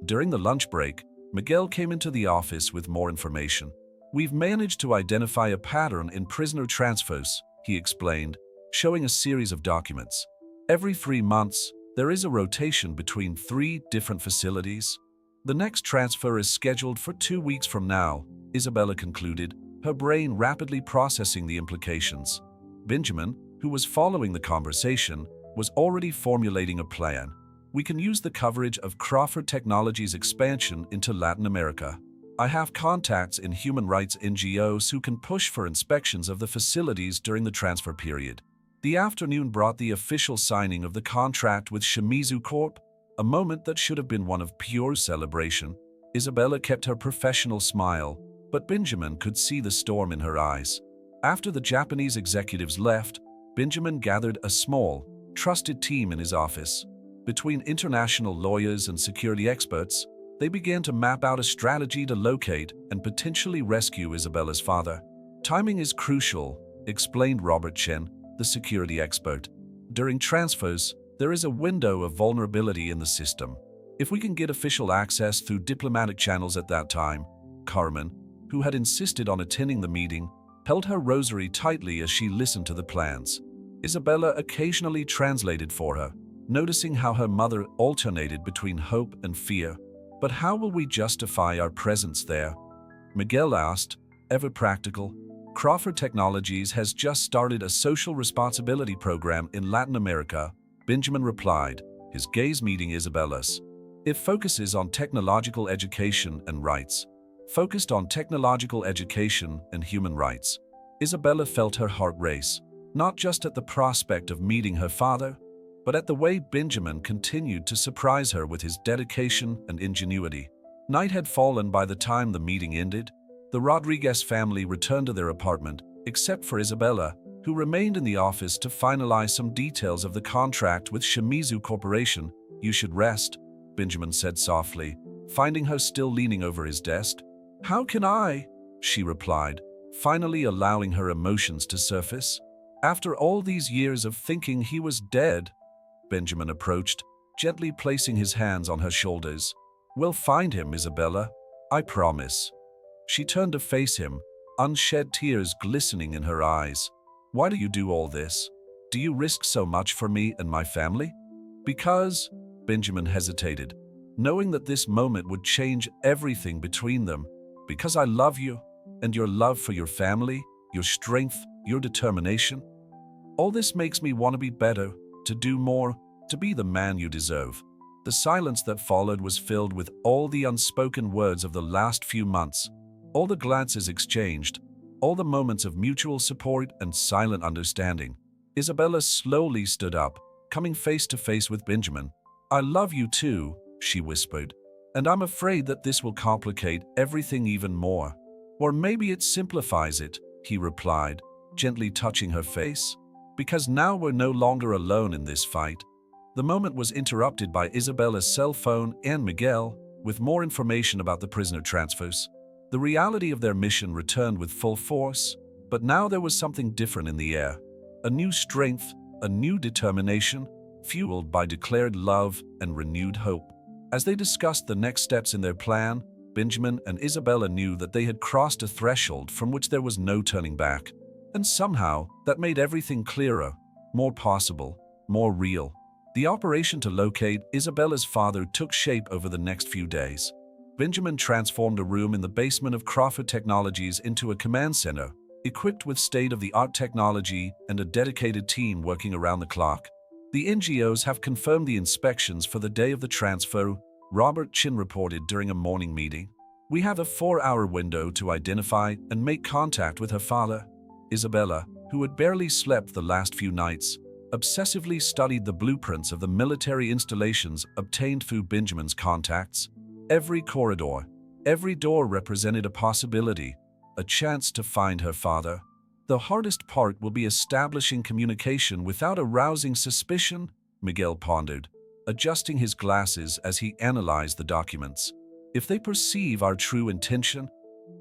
During the lunch break, Miguel came into the office with more information. "We've managed to identify a pattern in prisoner transfers," he explained, showing a series of documents. "Every 3 months, there is a rotation between 3 different facilities. The next transfer is scheduled for 2 weeks from now," Isabella concluded, her brain rapidly processing the implications. Benjamin, who was following the conversation, was already formulating a plan. "We can use the coverage of Crawford Technologies' expansion into Latin America. I have contacts in human rights NGOs who can push for inspections of the facilities during the transfer period." The afternoon brought the official signing of the contract with Shimizu Corp, a moment that should have been one of pure celebration. Isabella kept her professional smile, but Benjamin could see the storm in her eyes. After the Japanese executives left, Benjamin gathered a small, trusted team in his office. Between international lawyers and security experts, they began to map out a strategy to locate and potentially rescue Isabella's father. "Timing is crucial," explained Robert Chen, the security expert. "During transfers, there is a window of vulnerability in the system. If we can get official access through diplomatic channels at that time." Carmen, who had insisted on attending the meeting, held her rosary tightly as she listened to the plans. Isabella occasionally translated for her, noticing how her mother alternated between hope and fear. "But how will we justify our presence there?" Miguel asked, ever practical. "Crawford Technologies has just started a social responsibility program in Latin America," Benjamin replied, his gaze meeting Isabella's. "It focuses on technological education and rights." Focused on technological education and human rights. Isabella felt her heart race, not just at the prospect of meeting her father, but at the way Benjamin continued to surprise her with his dedication and ingenuity. Night had fallen by the time the meeting ended. The Rodriguez family returned to their apartment, except for Isabella, who remained in the office to finalize some details of the contract with Shimizu Corporation. "You should rest," Benjamin said softly, finding her still leaning over his desk. "How can I?" she replied, finally allowing her emotions to surface. "After all these years of thinking he was dead." Benjamin approached, gently placing his hands on her shoulders. "We'll find him, Isabella. I promise." She turned to face him, unshed tears glistening in her eyes. "Why do you do all this? Do you risk so much for me and my family?" "Because," Benjamin hesitated, knowing that this moment would change everything between them. "Because I love you, and your love for your family, your strength, your determination. All this makes me want to be better, to do more, to be the man you deserve." The silence that followed was filled with all the unspoken words of the last few months, all the glances exchanged, all the moments of mutual support and silent understanding. Isabella slowly stood up, coming face to face with Benjamin. "I love you too," she whispered, "and I'm afraid that this will complicate everything even more." "Or maybe it simplifies it," he replied, gently touching her face. "Because now we're no longer alone in this fight." The moment was interrupted by Isabella's cell phone and Miguel, with more information about the prisoner transfers. The reality of their mission returned with full force, but now there was something different in the air. A new strength, a new determination, fueled by declared love and renewed hope. As they discussed the next steps in their plan, Benjamin and Isabella knew that they had crossed a threshold from which there was no turning back. And somehow, that made everything clearer, more possible, more real. The operation to locate Isabella's father took shape over the next few days. Benjamin transformed a room in the basement of Crawford Technologies into a command center, equipped with state-of-the-art technology and a dedicated team working around the clock. "The NGOs have confirmed the inspections for the day of the transfer," Robert Chin reported during a morning meeting. "We have a 4-hour window to identify and make contact with her father." Isabella, who had barely slept the last few nights, obsessively studied the blueprints of the military installations obtained through Benjamin's contacts. Every corridor, every door represented a possibility, a chance to find her father. "The hardest part will be establishing communication without arousing suspicion," Miguel pondered, adjusting his glasses as he analyzed the documents. "If they perceive our true intention,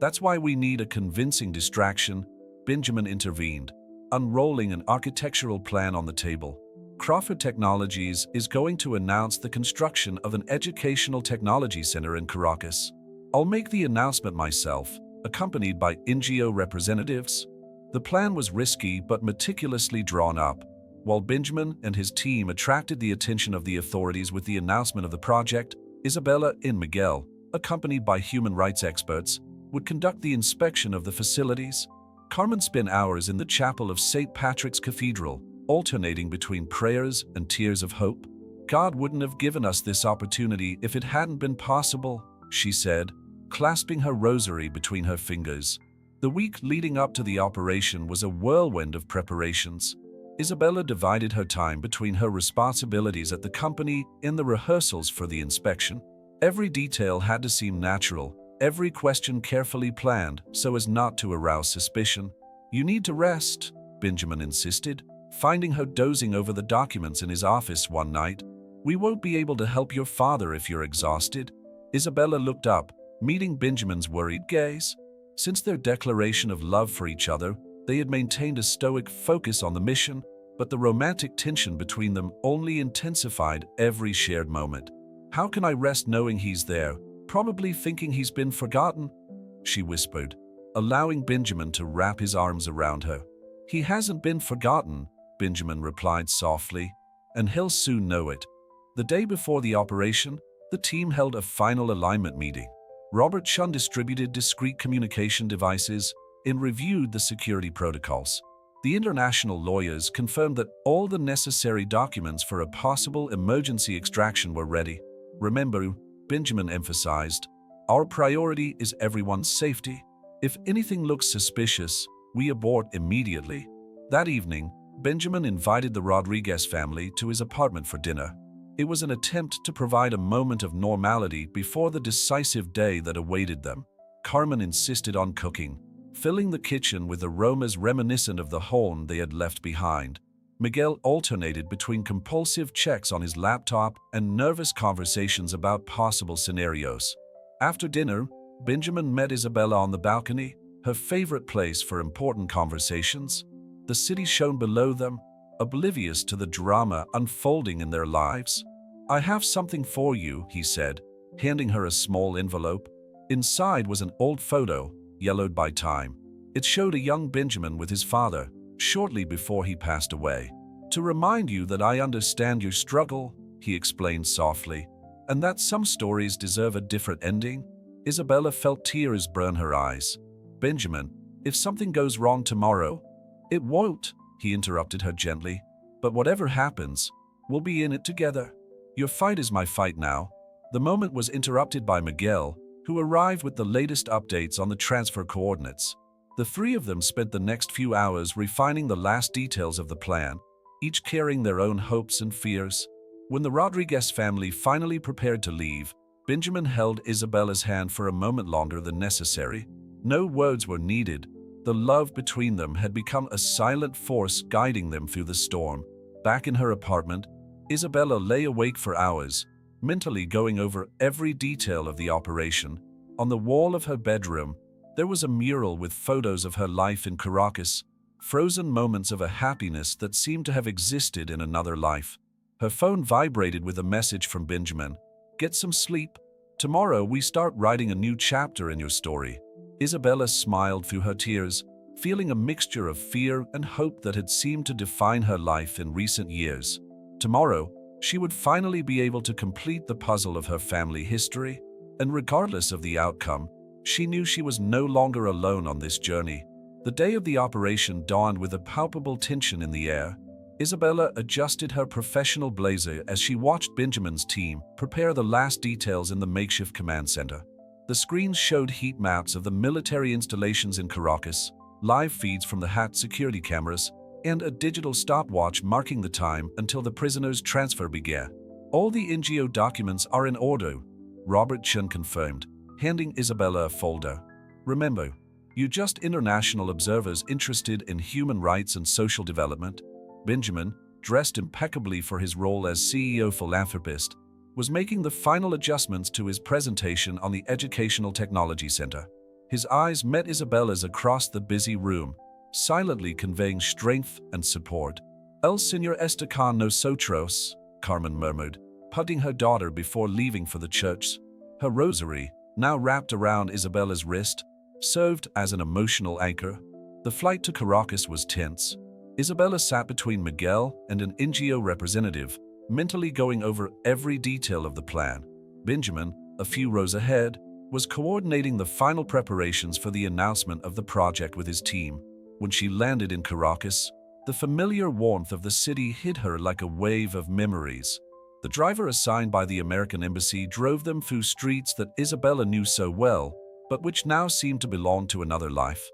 that's why we need a convincing distraction," Benjamin intervened, unrolling an architectural plan on the table. "Crawford Technologies is going to announce the construction of an educational technology center in Caracas. I'll make the announcement myself, accompanied by NGO representatives." The plan was risky but meticulously drawn up. While Benjamin and his team attracted the attention of the authorities with the announcement of the project, Isabella and Miguel, accompanied by human rights experts, would conduct the inspection of the facilities. Carmen spent hours in the chapel of St. Patrick's Cathedral, alternating between prayers and tears of hope. "God wouldn't have given us this opportunity if it hadn't been possible," she said, clasping her rosary between her fingers. The week leading up to the operation was a whirlwind of preparations. Isabella divided her time between her responsibilities at the company and the rehearsals for the inspection. Every detail had to seem natural, every question carefully planned so as not to arouse suspicion. "You need to rest," Benjamin insisted, finding her dozing over the documents in his office one night. "We won't be able to help your father if you're exhausted." Isabella looked up, meeting Benjamin's worried gaze. Since their declaration of love for each other, they had maintained a stoic focus on the mission, but the romantic tension between them only intensified every shared moment. "How can I rest knowing he's there, probably thinking he's been forgotten?" she whispered, allowing Benjamin to wrap his arms around her. "He hasn't been forgotten," Benjamin replied softly, "and he'll soon know it." The day before the operation, the team held a final alignment meeting. Robert Chun distributed discrete communication devices and reviewed the security protocols. The international lawyers confirmed that all the necessary documents for a possible emergency extraction were ready. "Remember," Benjamin emphasized, "our priority is everyone's safety. If anything looks suspicious, we abort immediately." That evening, Benjamin invited the Rodriguez family to his apartment for dinner. It was an attempt to provide a moment of normality before the decisive day that awaited them. Carmen insisted on cooking, filling the kitchen with aromas reminiscent of the home they had left behind. Miguel alternated between compulsive checks on his laptop and nervous conversations about possible scenarios. After dinner, Benjamin met Isabella on the balcony, her favorite place for important conversations. The city shone below them, oblivious to the drama unfolding in their lives. "I have something for you," he said, handing her a small envelope. Inside was an old photo, yellowed by time. It showed a young Benjamin with his father, shortly before he passed away. "To remind you that I understand your struggle," he explained softly, "and that some stories deserve a different ending." Isabella felt tears burn her eyes. "Benjamin, if something goes wrong tomorrow—" "It won't," he interrupted her gently. "But whatever happens, we'll be in it together. Your fight is my fight now." The moment was interrupted by Miguel, who arrived with the latest updates on the transfer coordinates. The three of them spent the next few hours refining the last details of the plan, each carrying their own hopes and fears. When the Rodriguez family finally prepared to leave, Benjamin held Isabella's hand for a moment longer than necessary. No words were needed. The love between them had become a silent force guiding them through the storm. Back in her apartment, Isabella lay awake for hours, mentally going over every detail of the operation. On the wall of her bedroom, there was a mural with photos of her life in Caracas, frozen moments of a happiness that seemed to have existed in another life. Her phone vibrated with a message from Benjamin. "Get some sleep. Tomorrow we start writing a new chapter in your story." Isabella smiled through her tears, feeling a mixture of fear and hope that had seemed to define her life in recent years. Tomorrow, she would finally be able to complete the puzzle of her family history, and regardless of the outcome, she knew she was no longer alone on this journey. The day of the operation dawned with a palpable tension in the air. Isabella adjusted her professional blazer as she watched Benjamin's team prepare the last details in the makeshift command center. The screens showed heat maps of the military installations in Caracas, live feeds from the HAT security cameras, and a digital stopwatch marking the time until the prisoner's transfer began. "All the NGO documents are in order," Robert Chen confirmed, handing Isabella a folder. "Remember, you're just international observers interested in human rights and social development." Benjamin, dressed impeccably for his role as CEO philanthropist, was making the final adjustments to his presentation on the Educational Technology Center. His eyes met Isabella's across the busy room, silently conveying strength and support. "El Señor está con nosotros," Carmen murmured, patting her daughter before leaving for the church. Her rosary, now wrapped around Isabella's wrist, served as an emotional anchor. The flight to Caracas was tense. Isabella sat between Miguel and an NGO representative, mentally going over every detail of the plan. Benjamin, a few rows ahead, was coordinating the final preparations for the announcement of the project with his team. When she landed in Caracas, the familiar warmth of the city hit her like a wave of memories. The driver assigned by the American embassy drove them through streets that Isabella knew so well, but which now seemed to belong to another life.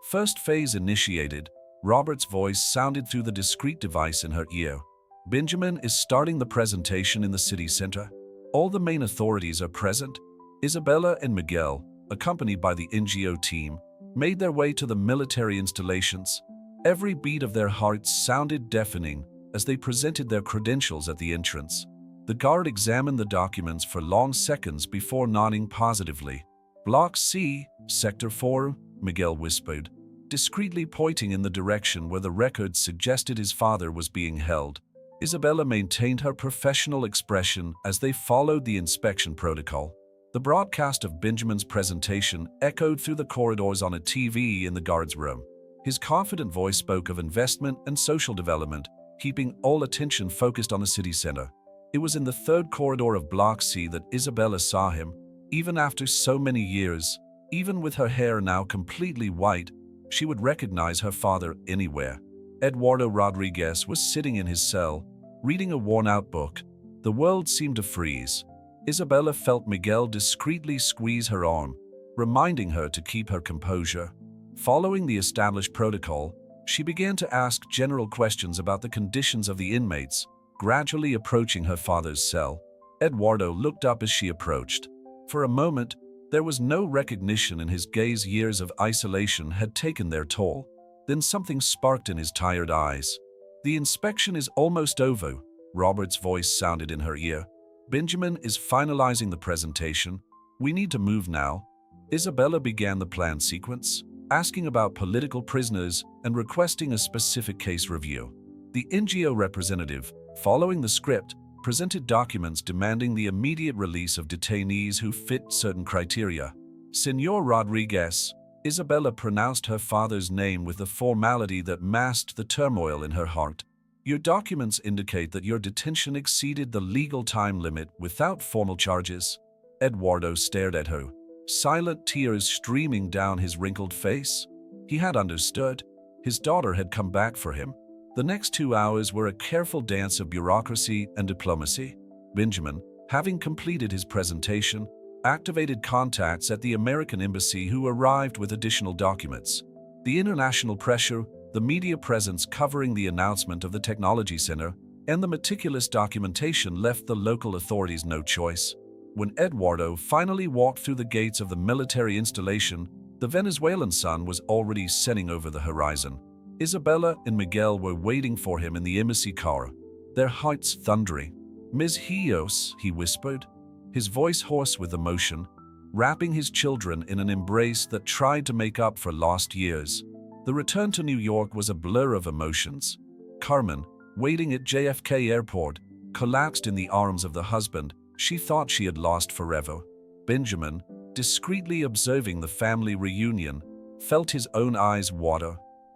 First phase initiated, Robert's voice sounded through the discreet device in her ear. "Benjamin is starting the presentation in the city center. All the main authorities are present." Isabella and Miguel, accompanied by the NGO team, made their way to the military installations. Every beat of their hearts sounded deafening as they presented their credentials at the entrance. The guard examined the documents for long seconds before nodding positively. "Block C, Sector 4, Miguel whispered, discreetly pointing in the direction where the records suggested his father was being held. Isabella maintained her professional expression as they followed the inspection protocol. The broadcast of Benjamin's presentation echoed through the corridors on a TV in the guard's room. His confident voice spoke of investment and social development, keeping all attention focused on the city center. It was in the third corridor of Block C that Isabella saw him. Even after so many years, even with her hair now completely white, she would recognize her father anywhere. Eduardo Rodriguez was sitting in his cell, reading a worn-out book. The world seemed to freeze. Isabella felt Miguel discreetly squeeze her arm, reminding her to keep her composure. Following the established protocol, she began to ask general questions about the conditions of the inmates, gradually approaching her father's cell. Eduardo looked up as she approached. For a moment, there was no recognition in his gaze. Years of isolation had taken their toll. Then something sparked in his tired eyes. "The inspection is almost over," Robert's voice sounded in her ear. "Benjamin is finalizing the presentation. We need to move now." Isabella began the plan sequence, asking about political prisoners and requesting a specific case review. The NGO representative, following the script, presented documents demanding the immediate release of detainees who fit certain criteria. "Señor Rodriguez," Isabella pronounced her father's name with the formality that masked the turmoil in her heart. Your documents indicate that your detention exceeded the legal time limit without formal charges. Eduardo stared at her, silent tears streaming down his wrinkled face. He had understood. His daughter had come back for him. The next 2 hours were a careful dance of bureaucracy and diplomacy. Benjamin, having completed his presentation, activated contacts at the American embassy who arrived with additional documents. The international pressure, the media presence covering the announcement of the technology center, and the meticulous documentation left the local authorities no choice. When Eduardo finally walked through the gates of the military installation, the Venezuelan sun was already setting over the horizon. Isabella and Miguel were waiting for him in the embassy car, their hearts thundering. "Ms. Rios," he whispered, his voice hoarse with emotion, wrapping his children in an embrace that tried to make up for lost years. The return to New York was a blur of emotions. Carmen, waiting at JFK Airport, collapsed in the arms of the husband she thought she had lost forever. Benjamin, discreetly observing the family reunion, felt his own eyes water.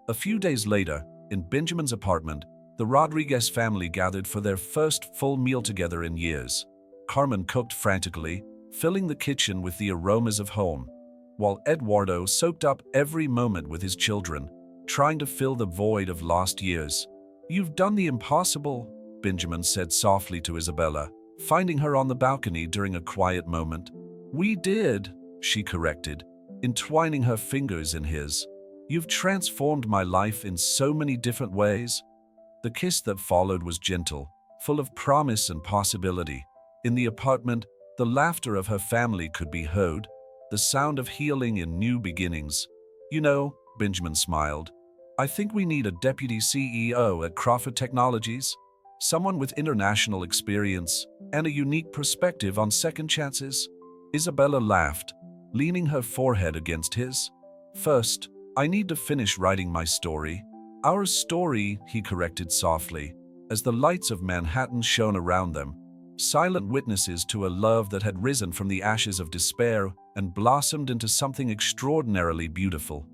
A few days later, in Benjamin's apartment, the Rodriguez family gathered for their first full meal together in years. Carmen cooked frantically, filling the kitchen with the aromas of home, while Eduardo soaked up every moment with his children, trying to fill the void of lost years. "You've done the impossible," Benjamin said softly to Isabella, finding her on the balcony during a quiet moment. "We did," she corrected, entwining her fingers in his. "You've transformed my life in so many different ways." The kiss that followed was gentle, full of promise and possibility. In the apartment, the laughter of her family could be heard, the sound of healing and new beginnings. "You know," Benjamin smiled, "I think we need a deputy CEO at Crawford Technologies, someone with international experience and a unique perspective on second chances." Isabella laughed, leaning her forehead against his. "First, I need to finish writing my story." "Our story," he corrected softly, as the lights of Manhattan shone around them, silent witnesses to a love that had risen from the ashes of despair and blossomed into something extraordinarily beautiful.